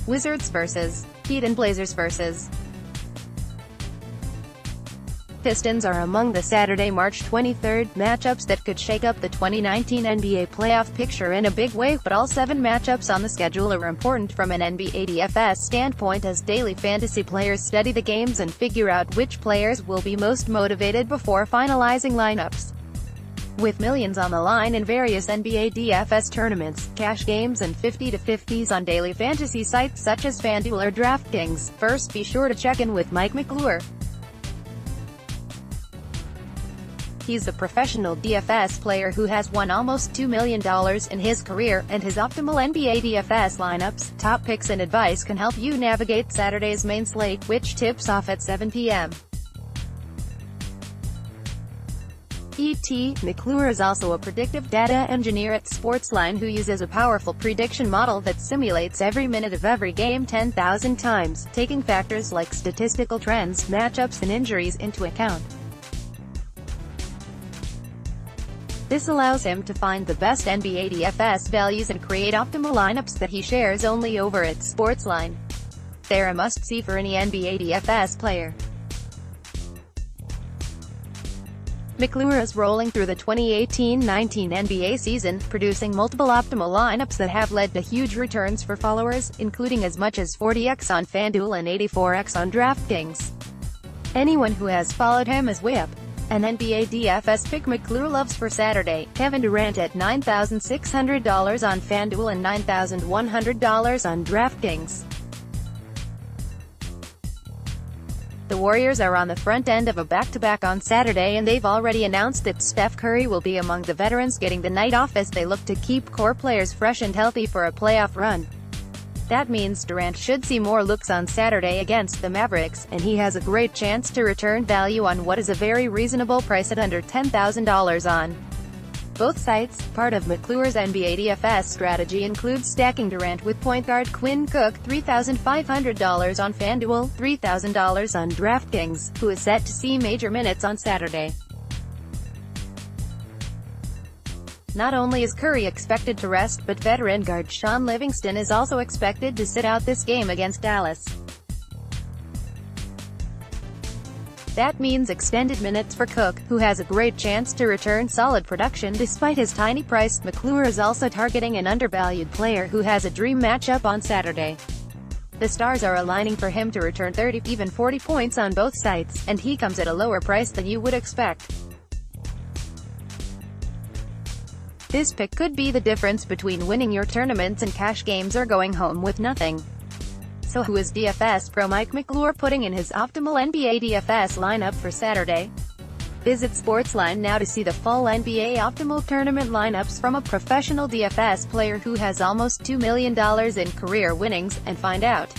Wizards vs. Heat and Blazers vs. Pistons are among the Saturday, March 23 matchups that could shake up the 2019 NBA playoff picture in a big way, but all 7 matchups on the schedule are important from an NBA DFS standpoint as daily fantasy players study the games and figure out which players will be most motivated before finalizing lineups. With millions on the line in various NBA DFS tournaments, cash games and 50-50s on daily fantasy sites such as FanDuel or DraftKings, first be sure to check in with Mike McClure. He's a professional DFS player who has won almost $2 million in his career, and his optimal NBA DFS lineups, top picks and advice can help you navigate Saturday's main slate, which tips off at 7 p.m. McClure is also a predictive data engineer at Sportsline who uses a powerful prediction model that simulates every minute of every game 10,000 times, taking factors like statistical trends, matchups and injuries into account. This allows him to find the best NBA DFS values and create optimal lineups that he shares only over at Sportsline. They're a must-see for any NBA DFS player. McClure is rolling through the 2018-19 NBA season, producing multiple optimal lineups that have led to huge returns for followers, including as much as 40x on FanDuel and 84x on DraftKings. Anyone who has followed him is whip. An NBA DFS pick McClure loves for Saturday: Kevin Durant at $9,600 on FanDuel and $9,100 on DraftKings. The Warriors are on the front end of a back-to-back on Saturday, and they've already announced that Steph Curry will be among the veterans getting the night off as they look to keep core players fresh and healthy for a playoff run. That means Durant should see more looks on Saturday against the Mavericks, and he has a great chance to return value on what is a very reasonable price at under $10,000 on both sites. Part of McClure's NBA DFS strategy includes stacking Durant with point guard Quinn Cook, $3,500 on FanDuel, $3,000 on DraftKings, who is set to see major minutes on Saturday. Not only is Curry expected to rest, but veteran guard Sean Livingston is also expected to sit out this game against Dallas. That means extended minutes for Cook, who has a great chance to return solid production despite his tiny price. McClure is also targeting an undervalued player who has a dream matchup on Saturday. The stars are aligning for him to return 30, even 40 points on both sites, and he comes at a lower price than you would expect. This pick could be the difference between winning your tournaments and cash games or going home with nothing. So who is DFS pro Mike McClure putting in his optimal NBA DFS lineup for Saturday? Visit Sportsline now to see the full NBA optimal tournament lineups from a professional DFS player who has almost $2 million in career winnings, and find out